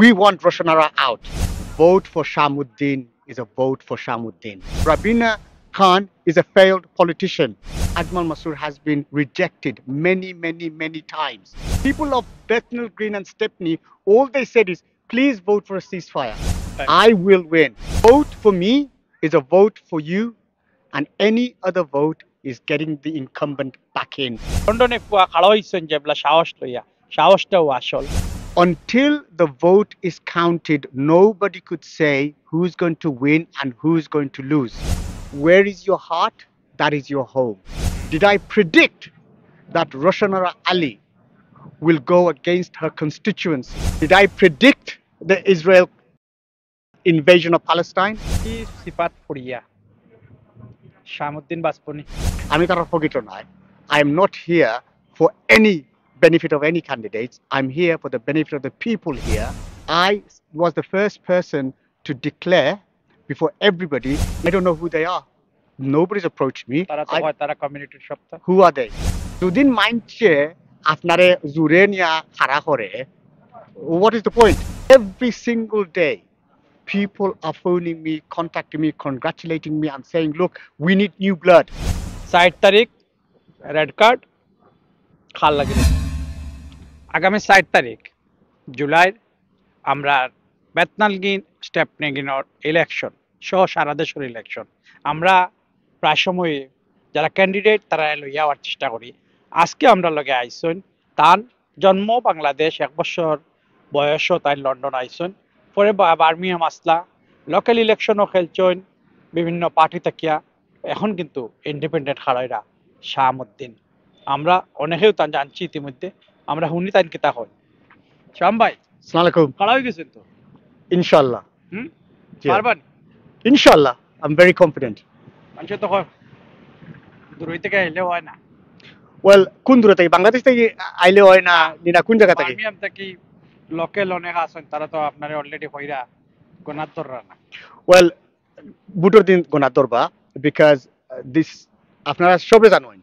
We want Roshanara out. Vote for Shamuddin is a vote for Shamuddin. Rabina Khan is a failed politician. Ajmal Masoor has been rejected many times. People of Bethnal Green and Stepney, all they said is, please vote for a ceasefire. I will win. Vote for me is a vote for you, and any other vote is getting the incumbent back in. লন্ডনে পুয়া খাড়া হইছেন যেবলা সাহস লইয়া সাহসটাও আসল Until the vote is counted, nobody could say who's going to win and who's going to lose. Where is your heart? That is your home. Did I predict that Roshanara Ali will go against her constituency? Did I predict the Israel invasion of Palestine? কি সিফাত ফুরিয়া শামুদ্দিন বাসপনি আমি তার ফকিট নয়. I am not here for any benefit of any candidates. I'm here for the benefit of the people here. I was the first person to declare before everybody. I don't know who they are. Nobody's approached me. তারা তো হয় তারা কমিউনিটির সপ্তাহ Who are they? Sudin মানছে আপনারে জুরে নিয়া খাড়া করে. What is the point? Every single day, people are phoning me, contacting me, congratulating me and saying, look, we need new blood. 60 তারিখ রেড কার্ড খাল লাগে আগামী 60 তারিখ জুলাই আমরা বেতনালগিন স্টেপনেগিনর ইলেকশন সহ সারা দেশের ইলেকশন আমরা প্রায় সময় যারা ক্যান্ডিডেট তারা লইয়া যাওয়ার চেষ্টা করি আজকে আমরা লগে আইসন তার জন্ম বাংলাদেশ 1 বছর বয়সও তাই লন্ডন আইসন পরে বার্মিয়াম আসলা লোকাল ইলেকশনও খেলছেন বিভিন্ন পার্টি থাকিয়া এখন কিন্তু ইন্ডিপেন্ডেন্ট খাড়াইরা শাহামুদ্দিন আমরা অনেকেও তা জানছি ইতিমধ্যে আমরা শুনি তাই কিতা হয় শাম ভাই Assalamu alaikum. খাড়া হয়ে গেছেন তো Inshallah. পারবেন Inshallah. I'm very confident. মানুষ তো দূর থেকে এলে হয় না Well, কোন দূরে থেকে বাংলাদেশ থেকে আইলে হয় না নিনা কোন জায়গা থেকে? বার্মিয়াম থেকে লোকাল অনেক আছেন তারা তো আপনারে অলরেডি হইরা গোনার ধররা না Well, বুটোর দিন গোনা দরবা because this আপনারা সবে জানেন.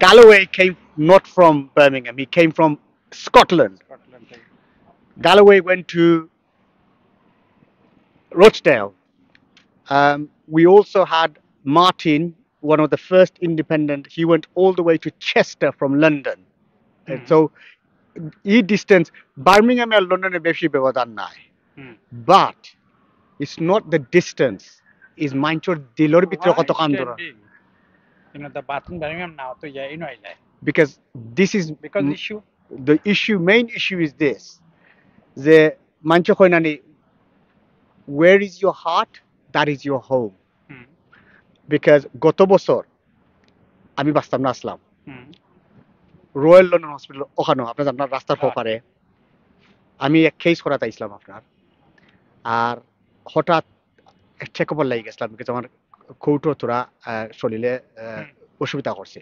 Galloway came not from Birmingham. He came from Scotland. Scotland থেকে Galloway went to Rochdale. We also had Martin, one of the first independent. He went all the way to Chester from London. And so, he distance Birmingham and London is beshi bewadan nai. But it's not the distance. Is mindchor dilor bitre koto kam dora. the bathroom Birmingham now to yeah you know Because this is because issue the main issue is this. The mancho koinani, where is your heart? That is your home. Because গত বছর আমি বাস্তাম না আসলাম royal London hospital ওখানে আপনার আপনার রাস্তার ওপারে আমি এক কেস করাতে আসলাম আপনার আর হঠাৎ চেক আপের লাগি গেছিলাম বিকজ আমার কৌটো তোরা শরীরে অসুবিধা করছে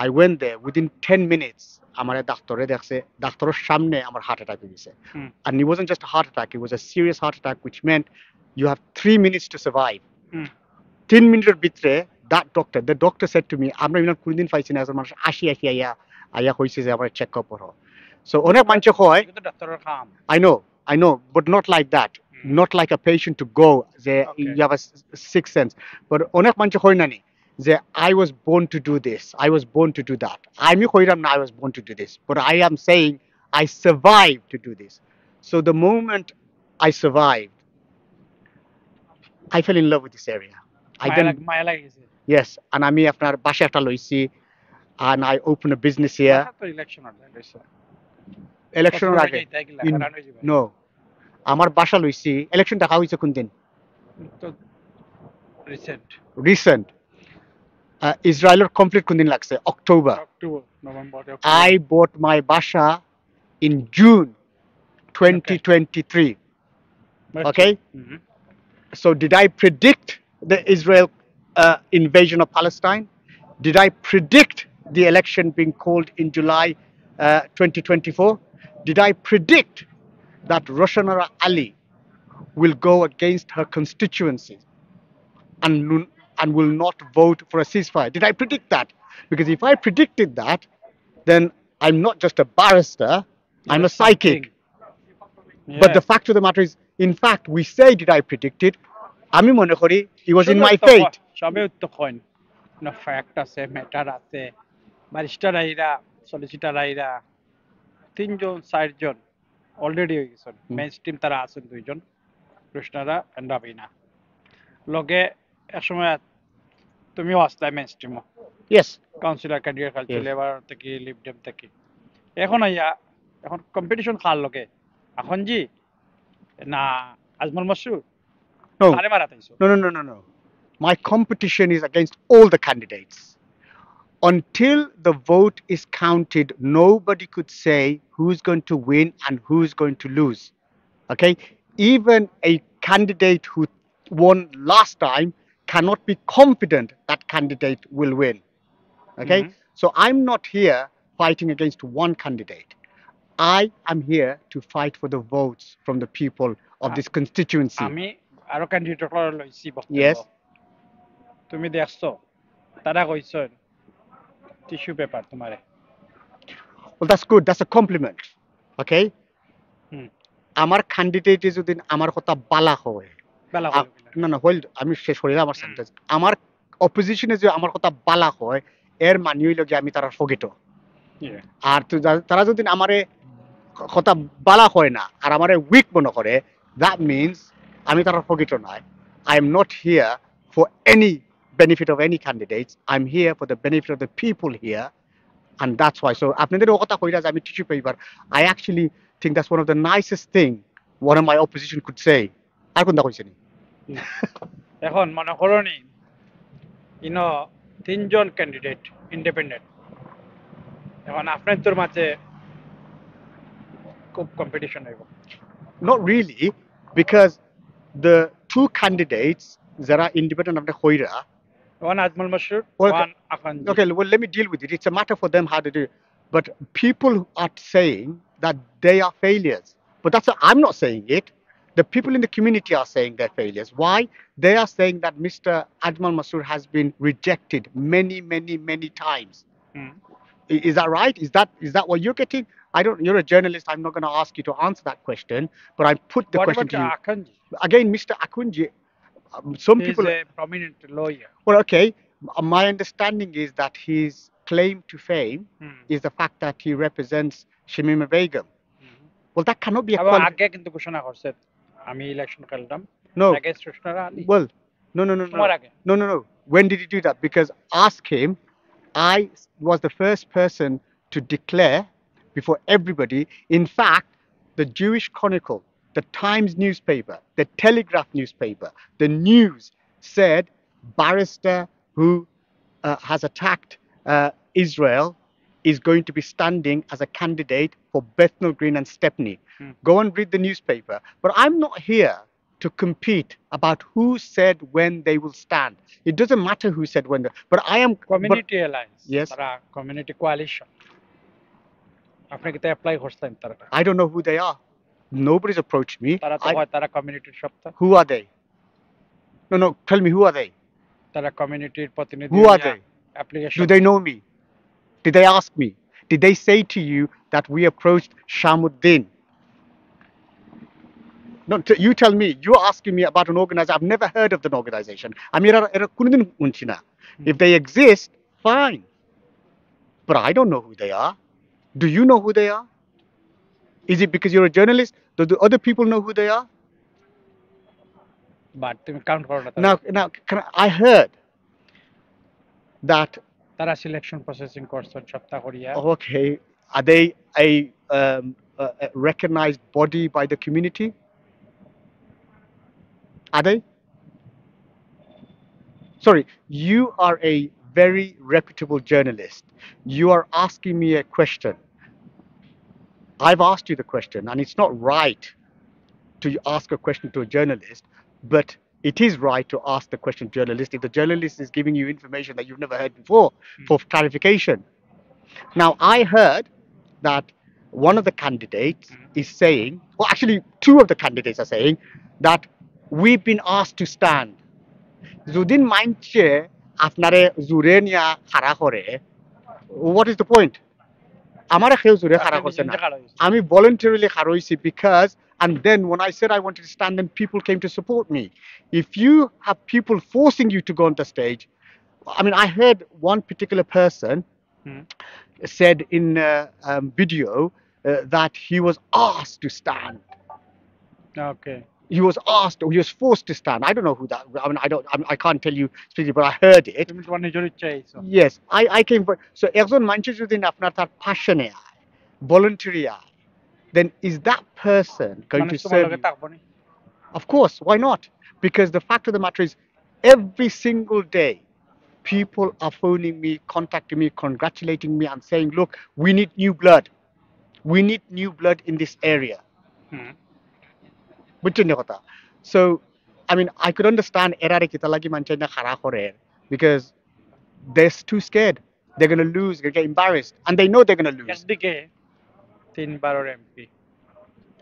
I went there within 10 minutes আমার ডাক্তারে দেখছে ডাক্তারের সামনে আমার হার্ট অ্যাটাক হয়ে গেছে and it wasn't just a heart attack, it was a serious heart attack which meant you have 3 minutes to survive. 3 মিনিটের ভিতরে the doctor said to me আমরা ইমান কোনদিন পাইছি না মানুষ আসি আইয়া কইছে যে আমার চেক আপ করো so অনেক মানুষ কয় কিন্তু ডাক্তারের কাম I know but not like that, not like a patient to go যে you have a sixth sense, but অনেক মানুষ কয় না নি যে I was born to do this, I was born to do that. আমি কইরাম না I was born to do this, but I am saying I survived to do this. So the moment I survived, I fell in love with this area. মায়া লাগেছে Yes, and আমি আপনার বাসা একটা লইছি and I opened a business here. তো election আর লইছে ইলেকশনের আগে no আমার বাসা লইছি ইলেকশন টাকা হইছে কোন দিন তো রিসেন্ট ইসরায়েলের কমপ্লিট কোন দিন লাগছে October November I bought my basha in June 2023. Okay. So did I predict the Israel invasion of Palestine? Did I predict the election being called in July 2024? Did I predict that Roshanara Ali will go against her constituency and will not vote for a ceasefire? Did I predict that? Because if I predicted that, then I'm not just a barrister, I'm a psychic. But the fact of the matter is, in fact, we said it, I predicted. আমি মনে করি it was in my fate. সবে তো coin না fact আছে matter আছে barrister আইরা solicitor আইরা তিনজন চারজন অলরেডি হয়ে গেছেন মেইন স্ট্রিম তারা আছেন দুইজন কৃষ্ণারা এন্ড রাবিনা লগে একসময় তুমিও আসলে মেইন স্ট্রিমও Yes. কাউন্সিলর ক্যান্ডিডেট খালছি Yes. লেবার থেকে লিবডেম থেকে এখন আইয়া এখন কম্পিটিশন খাল লগে এখন জি না আজমল মসুর No. আরে মারা তাইছো No. My competition is against all the candidates. Until the vote is counted, nobody could say who's going to win and who's going to lose. Okay? Even a candidate who won last time cannot be confident that candidate will win. Okay? So I'm not here fighting against one candidate. I am here to fight for the votes from the people of this constituency. আমি আরো candidate লইছি বক্তব্য Yes. তুমি দেখছো তারা কইছেন tissue paper তোমারে Well, that's good. That's a compliment. Okay? হুম আমার ক্যান্ডিডেট যদি আমার কথা বালা হয় বেলা না হোল্ড আমি শেষ করি আমার সেন্টেন্স আমার অপোজিশনে যে আমার কথা বালা হয় এর মানে হইল যে আমি তারা ফগিত আর তারা যদি আমারে কথা বালা হয় না আর আমারে উইক মনে করে দ্যাট মিনস আমি তারা ফগিত নয় I am not here for any benefit of any candidates. I'm here for the benefit of the people here, and that's why. So, আপনাদের কথা কইরা যে আমি tissue paper, I actually think that's one of the nicest thing one of my opposition could say. আর কোনটা কইছেন? এখন মনে করো নি ইনো তিনজন ক্যান্ডিডেট ইন্ডিপেন্ডেন্ট এখন আপনাদের মাঝে খুব কম্পিটিশন হইব Not really, because the two candidates that are independent of the Khoira. One Ajmal Mashur, one Akhanji. Okay, well, let me deal with it. It's a matter for them how to do it. But people are saying that they are failures. But I'm not saying it. The people in the community are saying they're failures. Why? They are saying that Mr. Ajmal Masur has been rejected many times. Is that right? Is that what you're getting? You're a journalist. I'm not going to ask you to answer that question. But I put the question to you. Akhanji? Again, Mr. Akunji. Some people. He's a prominent lawyer. Well, okay. My understanding is that his claim to fame is the fact that he represents Shamima Begum. Well, that cannot be a আগে কিন্তু ঘোষণা করছে আমি election খেলতাম No. Against Rushnara Ali. Well, no. When did he do that? Because ask him. I was the first person to declare before everybody. In fact, the Jewish Chronicle, the Times newspaper, the Telegraph newspaper, the news said barrister who has attacked Israel is going to be standing as a candidate for Bethnal Green and Stepney. Go and read the newspaper. But I'm not here to compete about who said when they will stand. It doesn't matter who said when. But I am community alliance. Yes. Community coalition. আপনাকে তো apply করছেন তারা I don't know who they are. Nobody's approached me. তারা তো হয় তারা কমিউনিটির সপ্তাহ Who are they? No. Tell me, who are they? তারা কমিউনিটির প্রতিনিধি Who are they? Application Do they know me? Did they ask me? Did they say to you that we approached Shamuddin? No, you tell me. You're asking me about an organization. I've never heard of the organization. If they exist, fine. But I don't know who they are. Do you know who they are? Is it because you're a journalist? Do the other people know who they are? But তুমি count করো না Now, I heard that. তারা selection processing করছেন সপ্তাহ করিয়া Okay, are they a recognized body by the community? Are they? Sorry, you are a very reputable journalist. You are asking me a question. I've asked you the question, and it's not right to ask a question to a journalist, but it is right to ask the question to a journalist if the journalist is giving you information that you've never heard before for clarification. Now, I heard that one of the candidates is saying, well, actually, two of the candidates are saying that we've been asked to stand. Zudin Mainche Afnare Zurenia Harakore. What is the point? Amara Kheu Zure Harakosena. Ami voluntarily Haroisi because And then when I said I wanted to stand, then people came to support me. If you have people forcing you to go on the stage, I mean, I heard one particular person Hmm. said in a video that he was asked to stand. Okay. He was asked, or he was forced to stand. I don't know who that. I mean, I can't tell you specifically, but I heard it. তুমি তোমার নিজের ইচ্ছায় আইছো। Yes, I came for. So একজন মানুষের যদি আপনার তার passionate আয়, voluntary আয়, then is that person going মানুষ to তোমার serve লগে you? থাকবো নি। Of course, why not? Because the fact of the matter is, every single day, people are phoning me, contacting me, congratulating me, and saying, "Look, we need new blood. We need new blood in this area." হুম। বুঝছেন না কথা? So, I mean, I could understand এরারে কিতা লাগি মানছে না খাড়া করে because they're too scared. They're gonna lose, they're gonna get embarrassed, and they know they're gonna lose. একদিকে 3 বারের এমপি,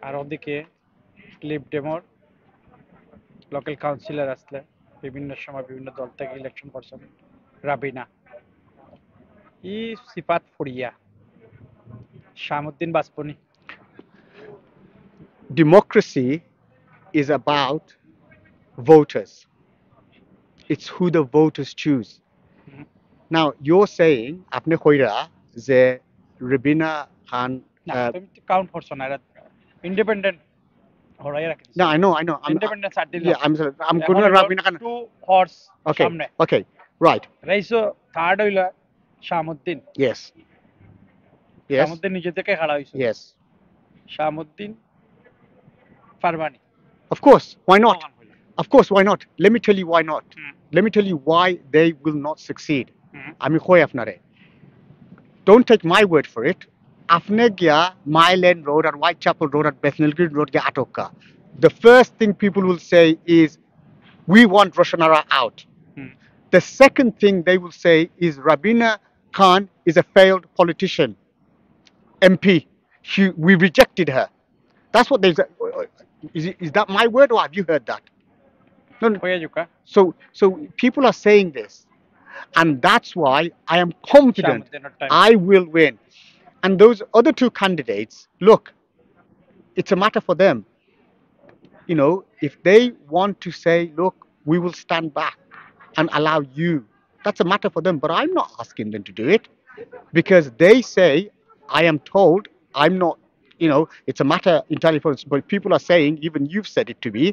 আর ওদিকে লিভ ডেমোর লোকাল কাউন্সিলর আসলে বিভিন্ন সময় বিভিন্ন দল থেকে ইলেকশন করছেন রাবিনা ই সিফাত ফুরিয়া শামুদ্দিন বাসপনি। Democracy is about voters. It's who the voters choose. Hmm. Now, you're saying, আপনি কইরা যে Ribina Khan. না তুমি কাউন্ট করছো না, এরা ইন্ডিপেন্ডেন্ট হরাই রাখি No, I know, I know. Independent সার্টি Yeah, I'm এখন going to হইলো Rabina Khan. 2 হর্স Okay, সামনে okay, right. রাইসো থার্ড হইলো শামুদ্দিন। Yes, yes, শামুদ্দিন নিজে থেকে খাড়া হইছে। yes. শামুদ্দিন ফারমানি Of course, why not? কখন হইলো? Of course, why not? Let me tell you why not. Hmm. Let me tell you why they will not succeed. হুম। আমি কই আপনারে, don't take my word for it. আপনি গিয়া Mile End Road or Whitechapel Road or Bethnal Green Road গিয়া আটকা. The first thing people will say is, we want Roshanara out. Hmm. The second thing they will say is, Rabina Khan is a failed politician, MP. We rejected her. That's what they say. Is that my word or have you heard that? No, no. হয়ে Dzukou So people are saying this, and that's why I am confident শামুদ্দিনের time I will win. And those other two candidates, look, it's a matter for them. You know, if they want to say, look, we will stand back and allow you, that's a matter for them. But I'm not asking them to do it because they say, I am told, I'm not, you know, it's a matter entirely for us. But people are saying, even you've said it to me,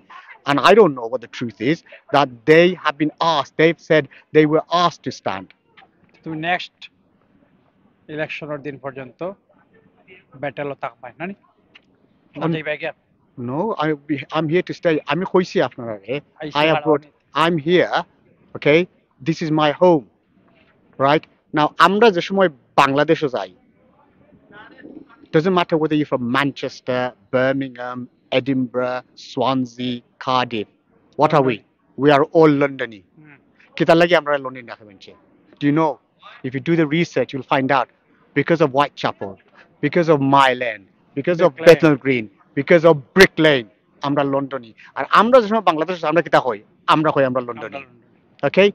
and I don't know what the truth is, that they have been asked, they've said they were asked to stand. তুমি next ইলেকশনের দিন পর্যন্ত ব্যাটেলও থাকবাই না নি Um, যাইবা গিয়া No, I'm here to stay. I'm কইছি আপনারা রে, আইসি I have খাড়া brought, honey I'm here, okay? This is my home, right? Now, আমরা যে সময় বাংলাদেশে যাই, doesn't matter whether you're from Manchester, Birmingham, Edinburgh, Swansea, Cardiff. What are we? We are all Londony. হুম। কিতার লাগি আমরা লন্ডন রাখা মানছে? Do you know? If you do the research, you'll find out because of Whitechapel, because of Mile End, because of Brick Lane. Bethnal Green, because of Brick Lane, আমরা লন্ডনী। আর আমরা যে সময় বাংলাদেশ আমরা কিতা হই? আমরা হই আমরা লন্ডনী। Okay?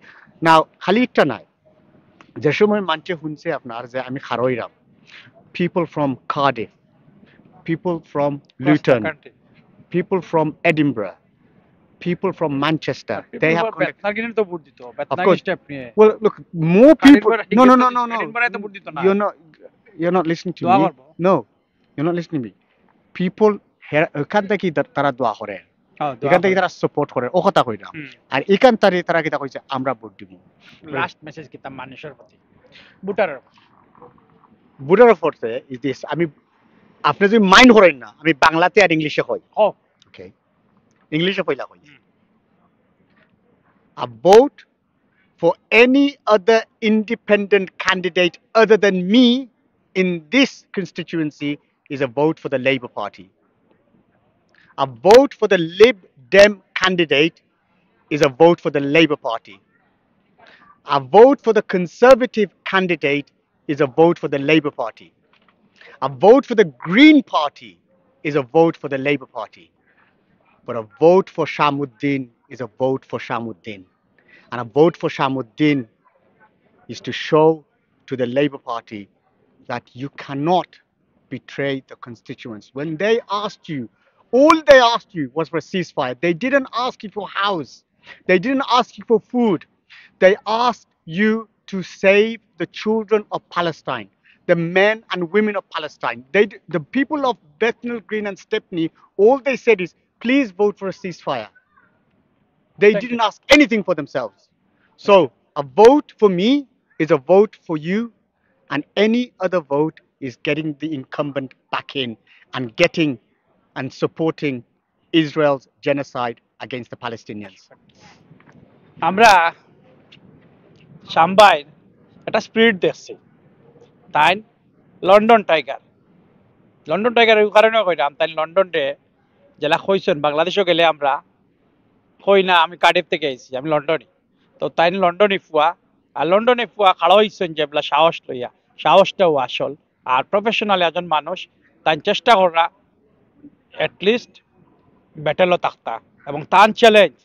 Now, খালি একটা নাই। যে সময় মানুষে শুনছে আপনার যে আমি খারইরাম, people from Cardiff, people from Luton, people from Edinburgh, people from Manchester, they have contact. বেতনাগিনের তো ভোট দিত Of বেতনাগি course. স্টেপ নিয়ে Well, look, more people. Edinburgh- No, no, no, no, no. Edinburgh তো ভোট দিত না You're not listening to দোয়া me. করবো। No, you're not listening to me. People এখান থেকে তারা দোয়া করে, দোয়া এখান থেকে করে। তারা সাপোর্ট করে, ও কথা কই না। হুম। আর এখান থেকে তারা কিতা কইছে আমরা ভোট দিব। লাস্ট মেসেজ কিতাম মানুষের প্রতি ভোটারের ভোটার ফোর্সে ইজ দিস, আমি আপনি যদি মাইন্ড করেন না, আমি বাংলাতে আর ইংলিশে কই। ও ওকে, ইংলিশে কইলা কই। হুম। A vote for any other independent candidate other than me in this constituency is a vote for the Labour Party. A vote for the Lib Dem candidate is a vote for the Labour Party. A vote for the Conservative candidate is a vote for the Labour Party. A vote for the Green Party is a vote for the Labour Party. But a vote for Shamuddin is a vote for Shamuddin. And a vote for Shamuddin is to show to the Labour Party that you cannot betray the constituents. When they asked you, All they asked you was for a ceasefire. They didn't ask you for house. They didn't ask you for food. They asked you to save the children of Palestine, the men and women of Palestine. The people of Bethnal Green and Stepney, all they said is, please vote for a ceasefire. They Thank you. didn't ask anything for themselves. So Thank you. a vote for me is a vote for you, and any other vote is getting the incumbent back in and getting and supporting Israel's genocide against the Palestinians. আমরা সাম্বাইর একটা spirit দেখছি তাই London tiger এই কারণে কইলাম তাই লন্ডনে জেলা কইছেন বাংলাদেশও গেলে আমরা কই না আমি কার্ডিফ থেকে আইছি আমি লন্ডনে তো তাই লন্ডনে ফুয়া আর লন্ডনে ফুয়া খাড়া হইছেন যেগুলা সাহস লইয়া সাহসটাও আসল আর প্রফেশনাল একজন মানুষ তাই চেষ্টা করা এটলিস্ট ব্যাটেলও থাকতা এবং তান চ্যালেঞ্জ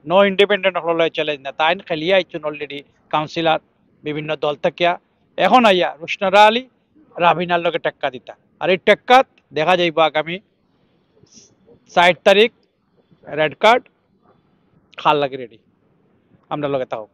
নো ইন্ডিপেন্ডেন্ট হল চ্যালেঞ্জ না তাই খেলিয়া আইছেন অলরেডি কাউন্সিলর বিভিন্ন দল থেকে এখন আইয়া রুশনারা আলী রাভিনার লগে টেক্কা দিতা আর এই টেক্কাত দেখা যাইব আগামী 60 তারিখ রেড কার্ড খাল লাগে রেডি আমরা লগে থাকুক